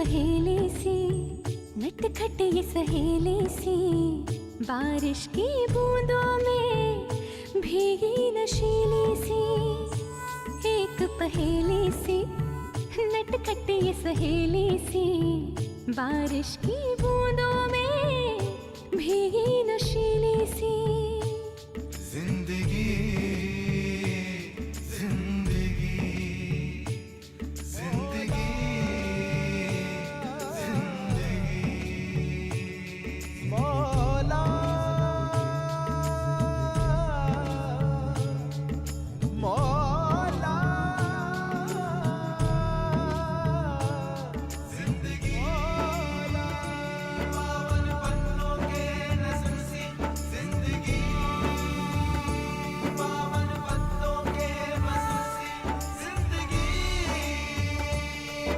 पहेली सी नटखट ये सहेली सी, बारिश की बूंदों में भीगी नशीली सी। एक पहेली सी नटखट ये सहेली सी, बारिश की बूंदों में भीगी नशीली सी। जिंदगी जिंदगी जिंदगी जिंदगी मौला मौला जिंदगी मौला पावन पन्नों के नज़्म सी जिंदगी पावन पन्नों के मज़्म सी जिंदगी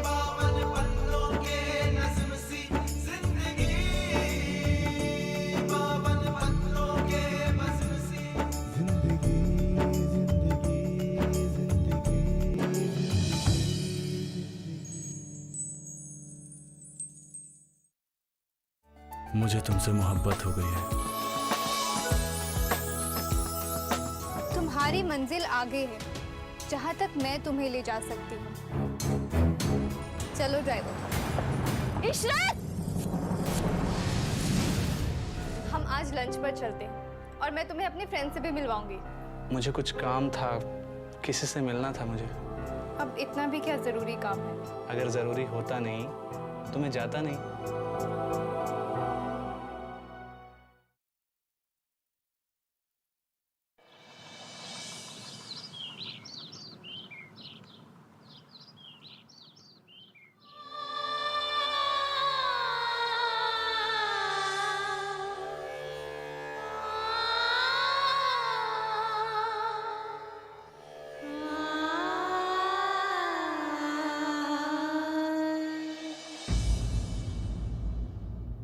पावन पन्नों के नज़्म सी जिंदगी पावन पन्नों के मज़्म सी जिंदगी मुझे तुमसे मोहब्बत हो गई है। तुम्हारी मंजिल आगे है, जहाँ तक मैं तुम्हें ले जा सकती हूँ। चलो ड्राइवर। इशरत! हम आज लंच पर चलते हैं और मैं तुम्हें अपने फ्रेंड से भी मिलवाऊंगी। मुझे कुछ काम था, किसी से मिलना था मुझे। अब इतना भी क्या जरूरी काम है? अगर जरूरी होता नहीं तो मैं जाता नहीं।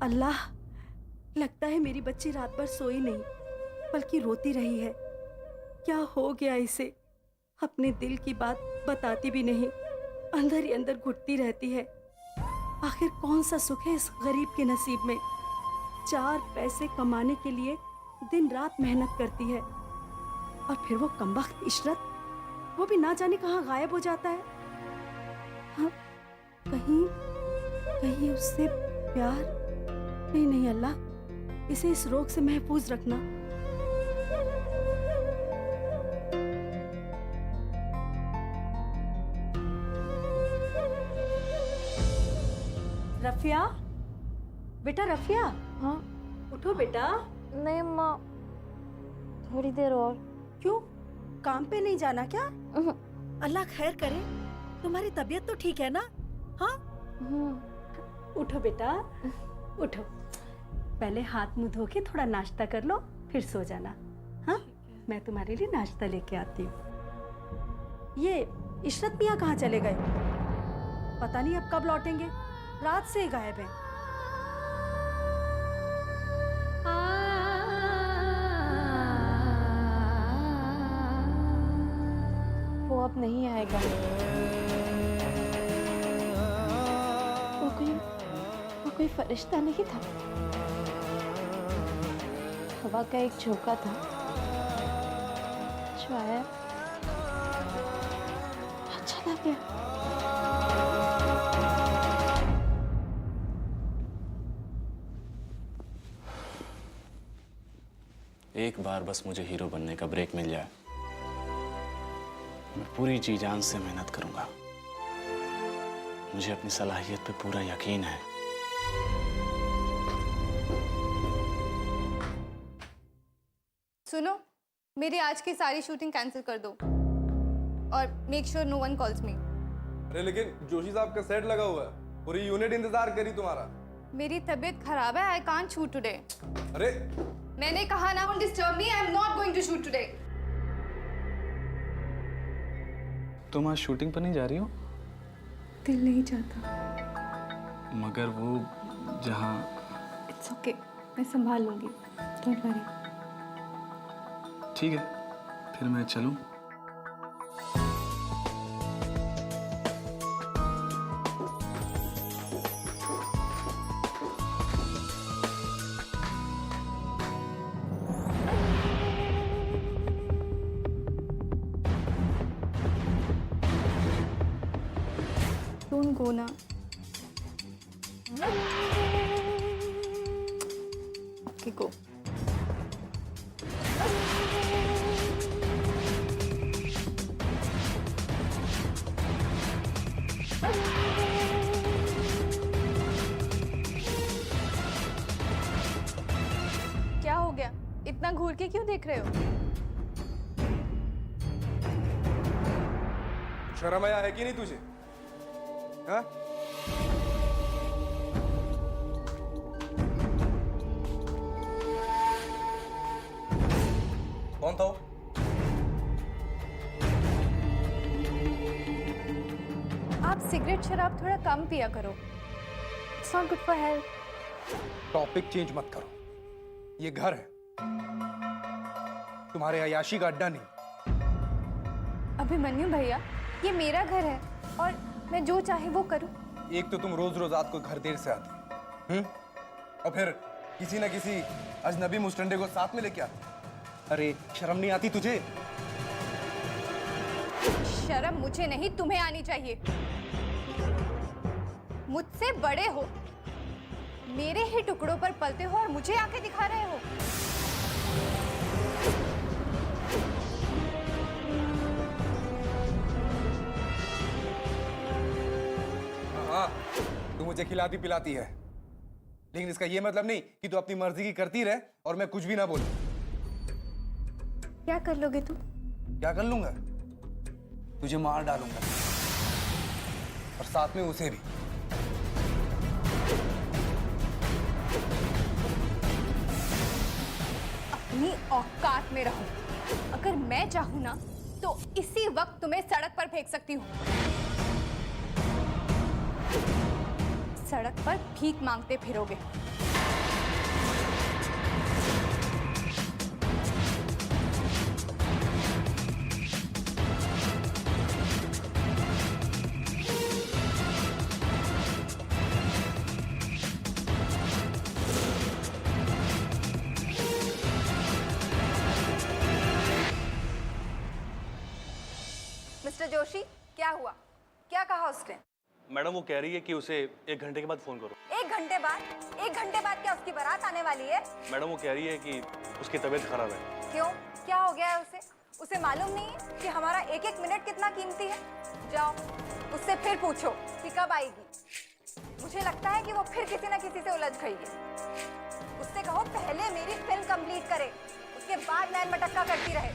अल्लाह, लगता है मेरी बच्ची रात भर सोई नहीं बल्कि रोती रही है। क्या हो गया इसे? अपने दिल की बात बताती भी नहीं, अंदर ही अंदर घुटती रहती है। आखिर कौन सा सुख है इस गरीब के नसीब में? 4 पैसे कमाने के लिए दिन रात मेहनत करती है और फिर वो कमबख्त इशरत, वो भी ना जाने कहाँ गायब हो जाता है। हाँ, कहीं उससे प्यार? नहीं नहीं अल्लाह, इसे इस रोग से महफूज रखना। रफिया, बेटा रफिया। हाँ उठो बेटा। नहीं माँ, थोड़ी देर और। क्यों, काम पे नहीं जाना क्या? अल्लाह खैर करे, तुम्हारी तबीयत तो ठीक है ना? हाँ उठो बेटा, उठो। पहले हाथ मुंह धो के थोड़ा नाश्ता कर लो, फिर सो जाना। हाँ, मैं तुम्हारे लिए नाश्ता लेके आती हूँ। ये इशरत मियाँ कहाँ चले गए? पता नहीं अब कब लौटेंगे, रात से ही गायब हैं। वो अब नहीं आएगा। वो कोई फरिश्ता नहीं था, हवा का एक झोंका था जो आया, अच्छा लग गया। एक बार बस मुझे हीरो बनने का ब्रेक मिल जाए, मैं पूरी जी जान से मेहनत करूंगा। मुझे अपनी सलाहियत पे पूरा यकीन है। सुनो, मेरी आज की सारी शूटिंग कैंसिल कर दो और make sure no one calls me. अरे लेकिन जोशी साहब का सेट लगा हुआ है, पूरी यूनिट इंतजार करी तुम्हारा। मेरी तबीयत खराब है, आई कांट शूट टुडे। अरे मैंने कहा ना, don't disturb me, I am not going to shoot today. तुम आज शूटिंग पर नहीं जा रही हो? दिल नहीं चाहता। मगर वो जहाँ। इट्स ओके, मैं संभाल लूंगी, डोंट वरी। ठीक है, फिर मैं चलूं? can go now. Okay, go. क्या हो गया? इतना घूर के क्यों देख रहे हो? शर्म आया है कि नहीं तुझे? हाँ? कौन था वो? आप सिगरेट शराब थोड़ा कम पिया करो. It's not good for health. Topic change मत करो. ये घर है, तुम्हारे अयाशी का अड्डा नहीं. अभिमन्यु भैया, ये मेरा घर है और मैं जो चाहे वो करूं. एक तो तुम रोज रोज रात को घर देर से आती, और फिर किसी ना किसी अजनबी मुस्टंडे को साथ में लेके आती. अरे शर्म नहीं आती तुझे? शर्म मुझे नहीं, तुम्हें आनी चाहिए. मुझसे बड़े हो, मेरे ही टुकड़ों पर पलते हो और मुझे आके दिखा रहे हो. हाँ, तू मुझे खिलाती पिलाती है, लेकिन इसका ये मतलब नहीं कि तू अपनी मर्जी की करती रहे और मैं कुछ भी ना बोलूं. क्या कर लोगे तुम? क्या कर लूंगा? तुझे मार डालूंगा, और साथ में उसे भी. अपनी औकात में रहो. अगर मैं चाहूं ना तो इसी वक्त तुम्हें सड़क पर फेंक सकती हूँ. सड़क पर भीख मांगते फिरोगे. मिस्टर जोशी, क्या हुआ? क्या कहा उसने? मैडम वो कह रही है कि उसे 1 घंटे के बाद फोन करो. 1 घंटे बाद? 1 घंटे बाद क्या उसकी बारात आने वाली है? मैडम वो कह रही है कि उसकी तबीयत खराब है. क्यों? क्या हो गया है उसे? उसे मालूम नहीं है कि हमारा एक एक मिनट कितना कीमती है? जाओ उससे फिर पूछो कि कब आएगी. मुझे लगता है कि वो फिर किसी ना किसी से उलझ गई है. उससे कहो पहले मेरी फिल्म कंप्लीट करे, उसके बाद नैन मटक्का करती रहे.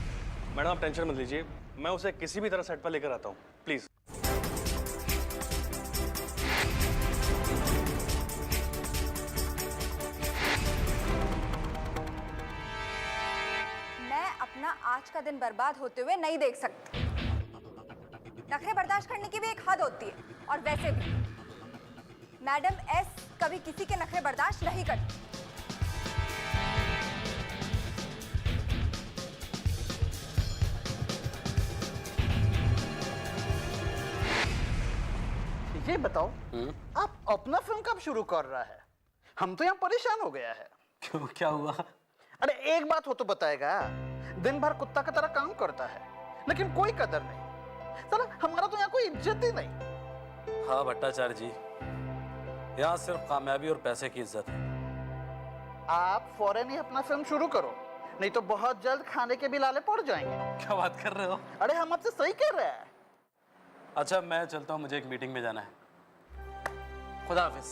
मैडम आप टेंशन मत लीजिए, मैं उसे किसी भी तरह सेट पर लेकर आता हूँ. प्लीज. मैं अपना आज का दिन बर्बाद होते हुए नहीं देख सकती. नखरे बर्दाश्त करने की भी एक हद होती है. और वैसे भी मैडम एस कभी किसी के नखरे बर्दाश्त नहीं करती. ये बताओ, आप अपना फिल्म कब शुरू कर रहा है? हम तो यहाँ परेशान हो गया है. क्यों, क्या हुआ? अरे एक बात हो तो बताएगा. दिन भर कुत्ता की तरह काम करता है, लेकिन कोई कदर नहीं. साला हमारा तो यहाँ कोई इज्जत ही नहीं. हाँ भट्टाचार्य जी, यहाँ सिर्फ कामयाबी और पैसे की इज्जत है. आप फौरन ही अपना फिल्म शुरू करो, नहीं तो बहुत जल्द खाने के भी लाले पड़ जाएंगे. क्या बात कर रहे हो? अरे हम आपसे सही कह रहे हैं. अच्छा मैं चलता हूँ, मुझे एक मीटिंग में जाना है. खुदा हाफिज.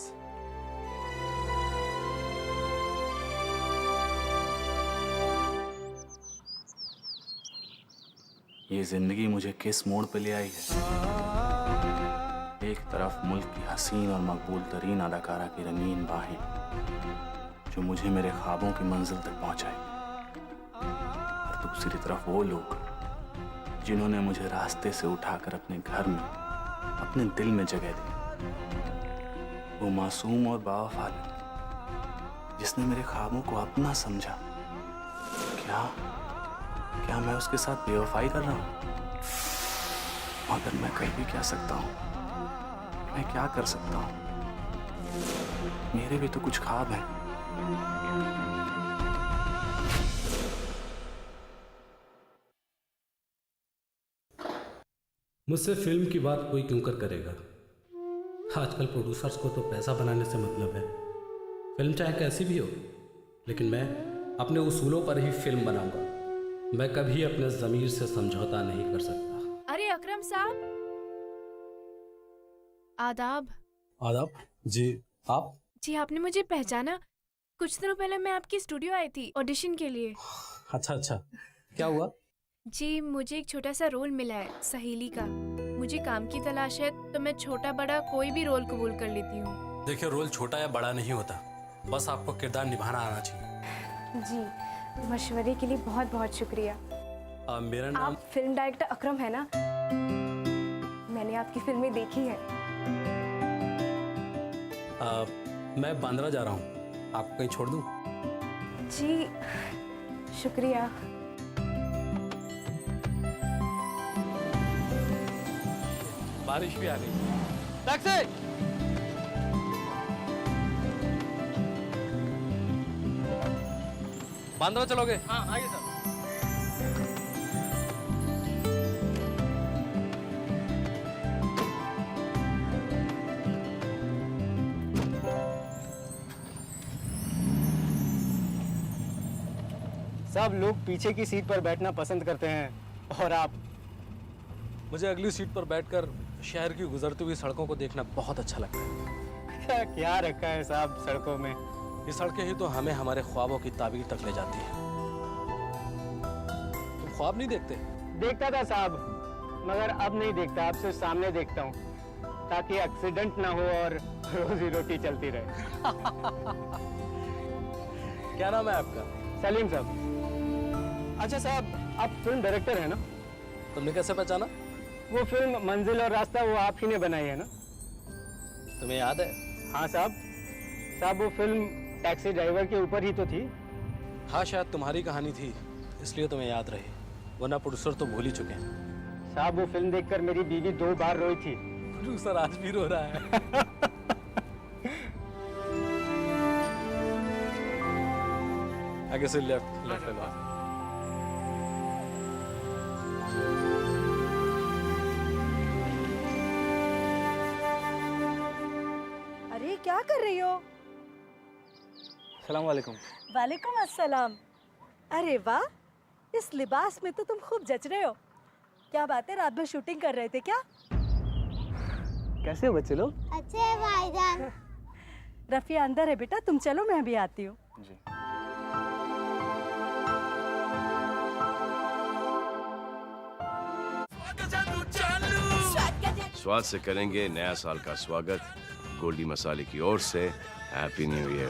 ये जिंदगी मुझे किस मोड़ पे ले आई है. एक तरफ मुल्क की हसीन और मकबूल तरीन अदाकारा की रंगीन बाहें जो मुझे मेरे ख्वाबों की मंजिल तक पहुंचाएगी, और दूसरी तरफ वो लोग जिन्होंने मुझे रास्ते से उठाकर अपने घर में, अपने दिल में जगह दी. वो मासूम और बावफा लड़की जिसने मेरे ख्वाबों को अपना समझा. क्या मैं उसके साथ बेवफाई कर रहा हूँ? मगर मैं कर भी क्या सकता हूँ? मैं क्या कर सकता हूँ? मेरे भी तो कुछ ख्वाब हैं. मुझसे फिल्म की बात कोई क्यों कर करेगा? आजकल प्रोड्यूसर्स को तो पैसा बनाने से मतलब है। फिल्म चाहे कैसी भी हो, लेकिन मैं अपने उसूलों पर ही फिल्म बनाऊंगा। मैं कभी अपने ज़मीर से समझौता नहीं कर सकता। अरे अकरम साहब, आदाब। आदाब जी। आप? जी, आपने मुझे पहचाना? कुछ दिनों पहले मैं आपकी स्टूडियो आई थी ऑडिशन के लिए। अच्छा अच्छा, क्या हुआ? जी, मुझे एक छोटा सा रोल मिला है सहेली का। मुझे काम की तलाश है, तो मैं छोटा बड़ा कोई भी रोल कबूल कर लेती हूँ। देखिए, रोल छोटा या बड़ा नहीं होता, बस आपको किरदार निभाना आना चाहिए। जी, मशवरे के लिए बहुत बहुत शुक्रिया। मेरा नाम आप फिल्म डायरेक्टर अकरम है ना? मैंने आपकी फिल्में देखी है। मैं बांद्रा जा रहा हूँ, आपको कहीं छोड़ दूँ? जी, शुक्रिया। बारिश भी आ गई। टैक्सी! बांद्रा चलोगे? हाँ, आइए सर। सब लोग पीछे की सीट पर बैठना पसंद करते हैं और आप? मुझे अगली सीट पर बैठकर शहर की गुजरती हुई सड़कों को देखना बहुत अच्छा लगता है। क्या रखा है साहब सड़कों में? ये सड़कें ही तो हमें हमारे ख्वाबों की ताबीर तक ले जाती है। तुम ख्वाब नहीं देखते? देखता था साहब, मगर अब नहीं देखता, अब सिर्फ सामने देखता हूँ, ताकि एक्सीडेंट ना हो और रोजी रोटी चलती रहे। क्या नाम है आपका? सलीम साहब। अच्छा साहब, आप फिल्म डायरेक्टर है ना? तुमने कैसे पहचाना? वो फिल्म मंजिल और रास्ता वो आप ही ने बनाई है ना? तुम्हें याद है? हाँ साहब। साहब, वो फिल्म टैक्सी ड्राइवर के ऊपर ही तो थी। हाँ, शायद तुम्हारी कहानी थी, इसलिए तुम्हें याद रही, वरना प्रोड्यूसर तो भूल ही चुके हैं। साहब, वो फिल्म देखकर मेरी बीवी 2 बार रोई थी। प्रोड्यूसर आज भी रो रहा है। आगे से लेफ्ट लेफ्ट लेफ्ट। अरे क्या कर रही हो? अस्सलाम वालेकुम। वालेकुम अस्सलाम। अरे वाह, इस लिबास में तो तुम खूब जच रहे हो। क्या बात है, रात भर शूटिंग कर रहे थे क्या? कैसे हो बच्चे लोग? अच्छे है भाईजान। रफिया अंदर है बेटा, तुम चलो, मैं भी आती हूँ। जी। स्वाद से करेंगे नया साल का स्वागत। गोल्डी मसाले की ओर से हैप्पी न्यू ईयर।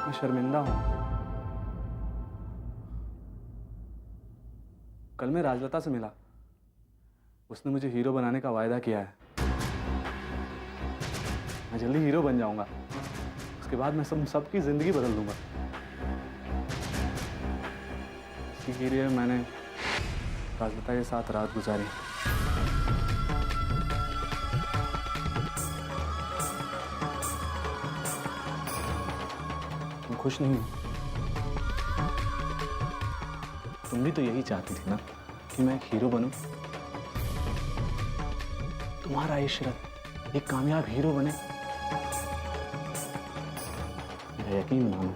मैं शर्मिंदा हूँ। कल मैं राजलता से मिला, उसने मुझे हीरो बनाने का वायदा किया है। मैं जल्दी हीरो बन जाऊंगा, उसके बाद मैं सबकी जिंदगी बदल दूंगा। इसी के लिए मैंने राजलता के साथ रात गुजारी। तुम खुश नहीं हो? तुम भी तो यही चाहती थी ना कि मैं एक हीरो बनूं। तुम्हारा इशरत एक कामयाब हीरो बने। मेरा यकीन मानो,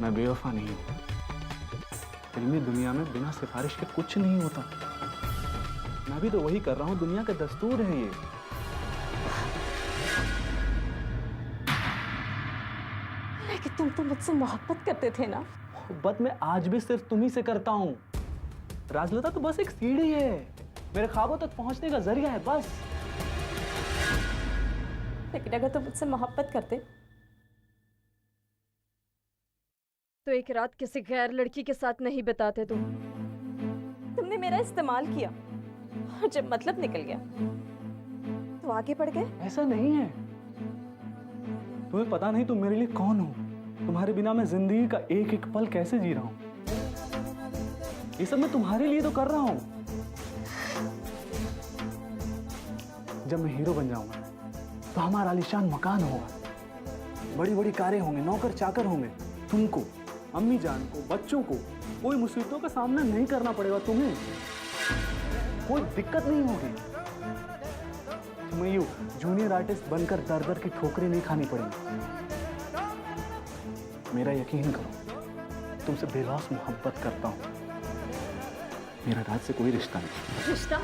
मैं बेवफा नहीं हूं। फिल्मी दुनिया में बिना सिफारिश के कुछ नहीं होता। मैं भी तो वही कर रहा हूं, दुनिया का दस्तूर है ये। लेकिन तुम तो मुझसे मोहब्बत करते थे ना? मोहब्बत मैं आज भी सिर्फ तुम्ही से करता हूं। राजलता तो बस एक सीढ़ी है, मेरे ख्वाबों तक पहुंचने का जरिया है, बस। लेकिन अगर तुम मुझसे मोहब्बत करते तो एक रात किसी गैर लड़की के साथ नहीं बिताते तुम। तुमने मेरा इस्तेमाल किया और जब मतलब निकल गया तो आगे बढ़ गए। ऐसा नहीं है। तुम्हें पता नहीं तुम मेरे लिए कौन हो। तुम्हारे बिना मैं जिंदगी का एक एक पल कैसे जी रहा हूं। ये सब मैं तुम्हारे लिए तो कर रहा हूं। जब मैं हीरो बन जाऊंगा तो हमारा आलीशान मकान होगा, बड़ी बड़ी कारें होंगे, नौकर चाकर होंगे। तुमको, अम्मी जान को, बच्चों को कोई मुसीबतों का सामना नहीं करना पड़ेगा। तुम्हें कोई दिक्कत नहीं होगी। तुम्हें यू जूनियर आर्टिस्ट बनकर दर दर की ठोकरें नहीं खानी पड़ेंगी। मेरा यकीन करो, तुमसे बेलौस मोहब्बत करता हूँ। मेरा राज से कोई रिश्ता नहीं। रिश्ता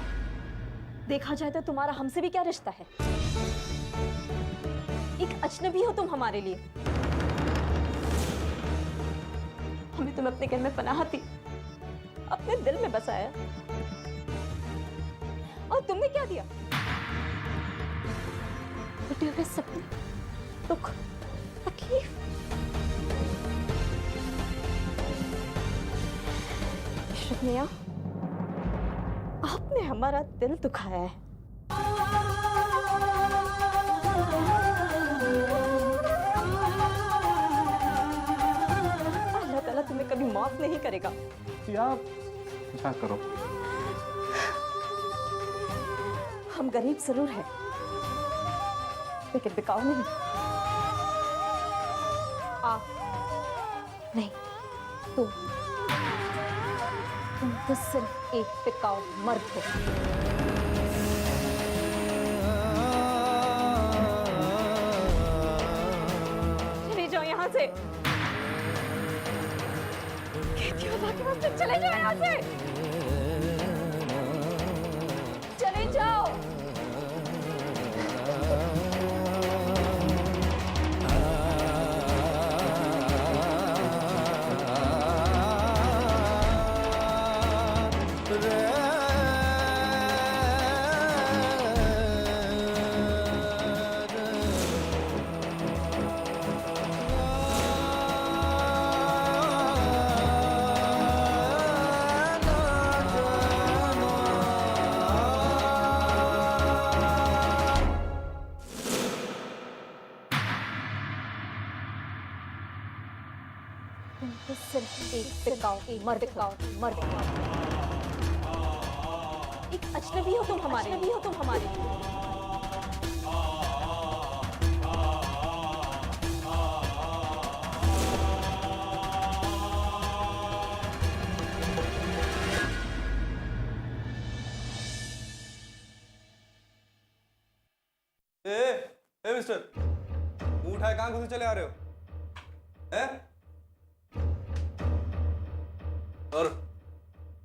देखा जाए तो तुम्हारा हमसे भी क्या रिश्ता है? एक अजनबी हो तुम हमारे लिए। हमें तुम अपने घर में पनाह दी, अपने दिल में बसाया, और तुमने क्या दिया? टूटे हुए सपने, दुख, तकलीफ। इशरत मियां, आपने हमारा दिल दुखाया है। अल्लाह ताला तुम्हें कभी माफ नहीं करेगा। क्या करो? हम गरीब जरूर हैं, लेकिन बिकाऊ नहीं। आप नहीं, तुम तो सिर्फ एक बिकाऊ मर्द हो। चले जाओ यहाँ से। कहती हूँ बाकी वास्ते चले जाओ यहाँ से। चले जाओ। तो सिर्फ एक बिकाऊ मर्द एक अजनबी हो तुम हमारे लिए। ए मिस्टर, मुंह उठाए कहां घुसे चले आ रहे हो? हैं? और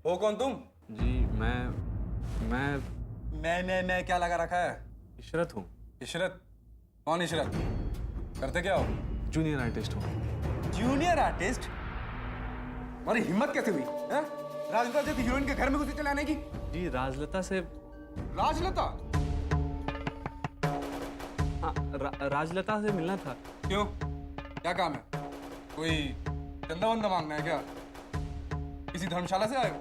हो कौन तुम? जी मैं क्या लगा रखा है? इशरत हूँ। इशरत? कौन इशरत? करते क्या हो? जूनियर आर्टिस्ट हूँ। Junior artist? तुम्हारी हिम्मत कैसे हुई? हैं? राजलता जैसी हीरोइन के घर में घुसे चले आने की? जी राजलता से। राजलता? हाँ, राजलता से मिलना था। क्यों? क्या काम है? कोई चंदा वंदा मांगना है क्या? किसी धर्मशाला से आए हो?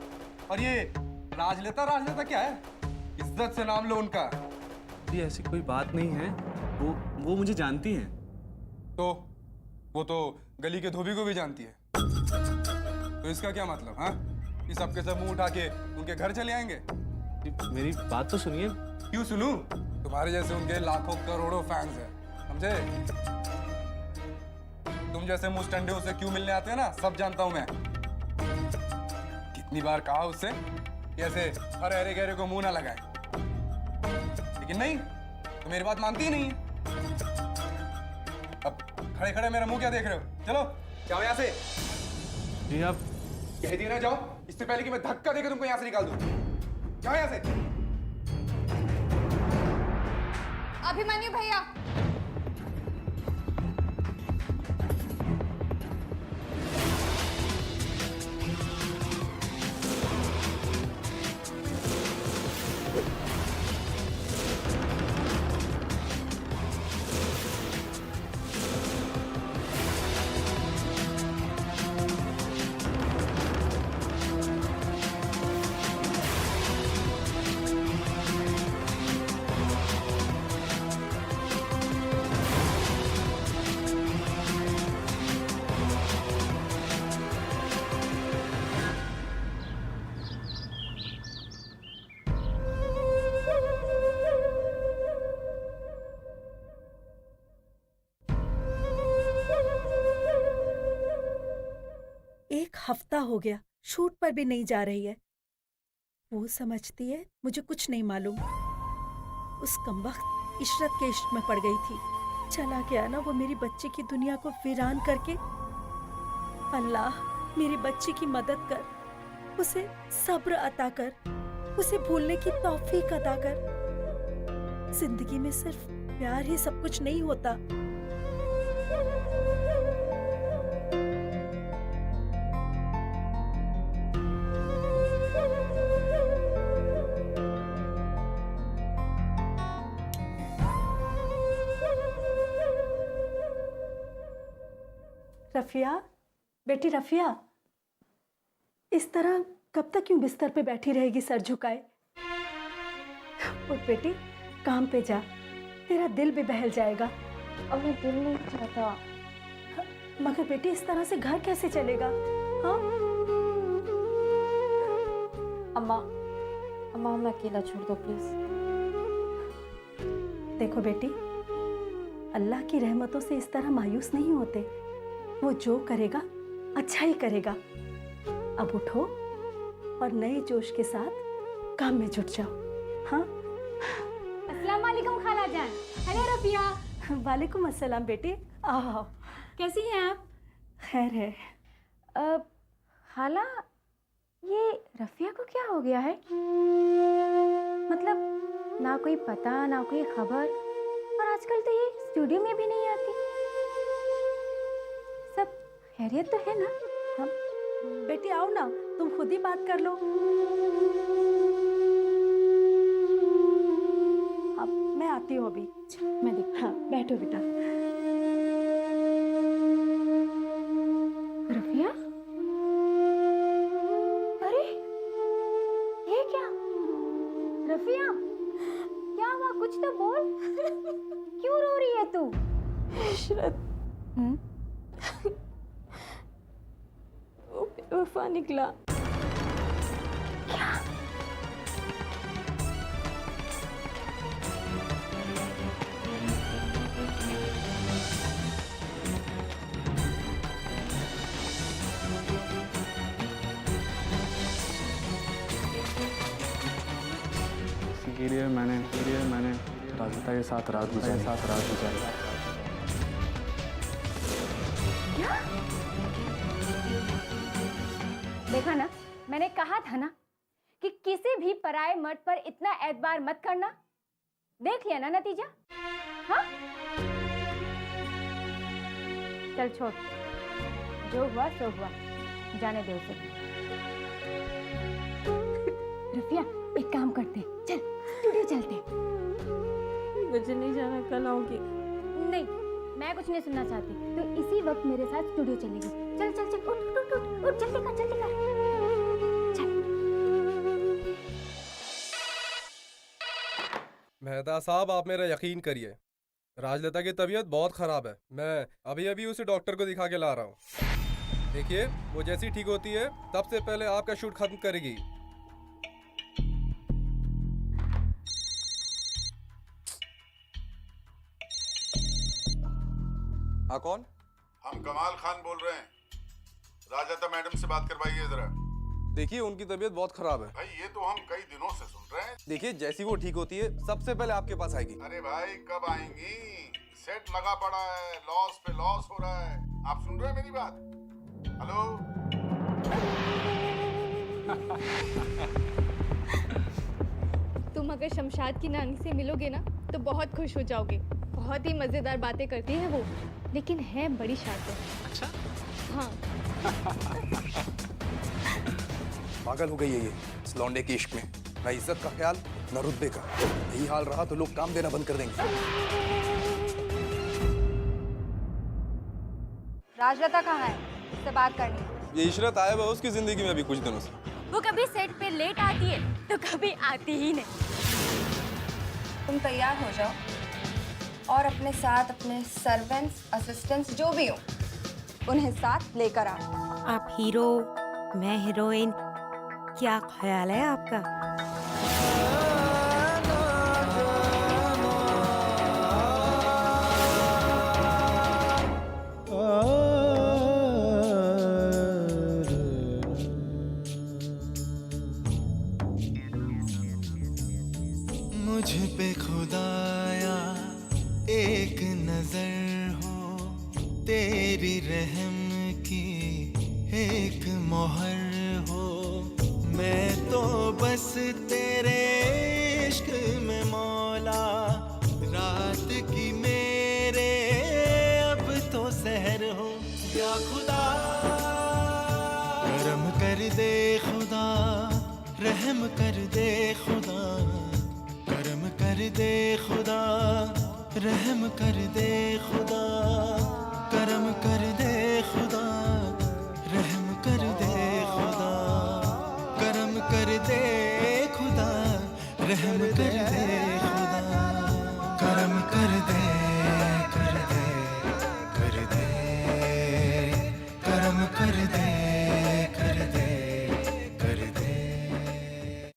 और ये राजलता क्या है? इज्जत से नाम लो उनका। जी ऐसी कोई बात नहीं है, वो मुझे जानती हैं। तो वो तो गली के धोबी को भी जानती है। तो इसका क्या मतलब? हाँ, कि सबके सब मुंह उठा के उनके घर चले आएंगे? मेरी बात तो सुनिए। क्यों सुनूं? तुम्हारे जैसे उनके लाखों करोड़ों फैंस हैं, समझे? तुम जैसे मुस्टंडे उसे क्यों मिलने आते हैं ना, सब जानता हूं मैं। कितनी बार कहा उससे कि ऐसे हर अरे गहरे को मुंह ना लगाए, लेकिन नहीं, तो मेरी बात मानती ही नहीं है। अब खड़े खड़े मेरा मुंह क्या देख रहे हो? चलो जाओ यहाँ से। जी आप कह दिए ना जाओ, इससे पहले कि मैं धक्का देकर तुमको यहाँ से निकाल दूं। जाओ यहाँ से। अभिमन्यु भैया, हफ्ता हो गया शूट पर भी नहीं जा रही है। वो समझती है मुझे कुछ नहीं मालूम। उस कमबख्त इशरत के इश्क में पड़ गई थी। चला गया ना वो मेरी बच्ची की दुनिया को वीरान करके। अल्लाह मेरी बच्ची की मदद कर, उसे सब्र अता कर, उसे भूलने की तौफीक अता कर। जिंदगी में सिर्फ प्यार ही सब कुछ नहीं होता। रफिया, बेटी रफिया, इस तरह कब तक यूं बिस्तर पे बैठी रहेगी सर झुकाए? उठ बेटी, काम पे जा, तेरा दिल भी बहल जाएगा। अब मैं दिल नहीं चाहता। मगर बेटी इस तरह से घर कैसे चलेगा? हाँ? अम्मा, अम्मा हमें अकेला छोड़ दो प्लीज। देखो बेटी, अल्लाह की रहमतों से इस तरह मायूस नहीं होते। वो जो करेगा अच्छा ही करेगा। अब उठो और नए जोश के साथ काम में जुट जाओ। हाँ? अस्सलाम वालेकुम खाला जान। हेलो रफिया। वालेकुम अस्सलाम बेटी, आओ। कैसी हैं आप? खैर है। खाला, ये रफिया को क्या हो गया है? मतलब ना कोई पता ना कोई खबर, और आजकल तो ये स्टूडियो में भी नहीं आती। सब खैरियत तो है ना? हाँ बेटी आओ ना, तुम खुद ही बात कर लो। अब मैं आती हूँ अभी। मैं देख। हाँ बैठो बेटा। रफिया, अरे ये क्या? रफिया, क्या हुआ? कुछ तो बोल। क्यों रो रही है तू? इशरत वो बेवफा निकला। क्या? इसीलिए मैंने राजता के साथ रात गुजारी। क्या? देखा ना, मैंने कहा था ना कि किसी भी पराये मर्द पर इतना एतबार मत करना। देख लिया ना नतीजा? हाँ? चल छोड़, जो हुआ सो हुआ, जाने दे उसे। रफिया, एक काम करते, चल स्टूडियो चलते। मुझे नहीं जाना, कल आऊंगी। नहीं, मैं कुछ नहीं सुनना चाहती। तो इसी वक्त मेरे साथ स्टूडियो चलेगी। चल चल चल, उठ उठ उठ उठ, जल्दी कर जल्दी कर। चल। मेहता साहब, आप मेरा यकीन करिए, राजलता की तबीयत बहुत खराब है। मैं अभी अभी उसे डॉक्टर को दिखा के ला रहा हूँ। देखिए, वो जैसी ठीक होती है सबसे पहले आपका शूट खत्म करेगी। हाँ, कौन? हम कमाल खान बोल रहे हैं। राजलता मैडम से बात करवाइए जरा। देखिए, उनकी तबीयत बहुत खराब है। भाई ये तो हम कई दिनों से सुन रहे हैं। देखिए, जैसी वो ठीक होती है सबसे पहले आपके पास आएगी। अरे भाई कब आएंगी? सेट लगा पड़ा है, लॉस पे लॉस हो रहा है। आप सुन रहे हैं मेरी बात? हेलो? तुम अगर शमशाद की नानी से मिलोगे ना तो बहुत खुश हो जाओगे। बहुत ही मजेदार बातें करती है वो, लेकिन है बड़ी शातिर। अच्छा? हाँ। पागल हो गई है ये इस लौंडे के इश्क में। न इज्जत का ख्याल न रुतबे का। यही हाल रहा तो लोग काम देना बंद कर देंगे। राजलता कहाँ है? उससे बात करनी है। ये इशरत आया हुआ उसकी जिंदगी में अभी कुछ दिनों से। वो कभी सेट पे लेट आती है तो कभी आती ही नहीं। तुम तैयार हो जाओ और अपने साथ अपने सर्वेंट्स, असिस्टेंट्स जो भी हो उन्हें साथ लेकर आओ। आप हीरो, मैं हीरोइन, क्या ख्याल है आपका? मुझ पे खुदाया एक नजर हो, तेरी रहम की एक मोहर हो। मैं तो बस तेरे इश्क में मौला, रात की मेरे अब तो सहर हो। या खुदा करम कर दे खुदा, रहम कर दे खुदा, करम कर दे खुदा, रहम कर दे खुदा, करम कर दे खुदा, रहम कर दे खुदा, करम कर दे खुदा, रहम कर दे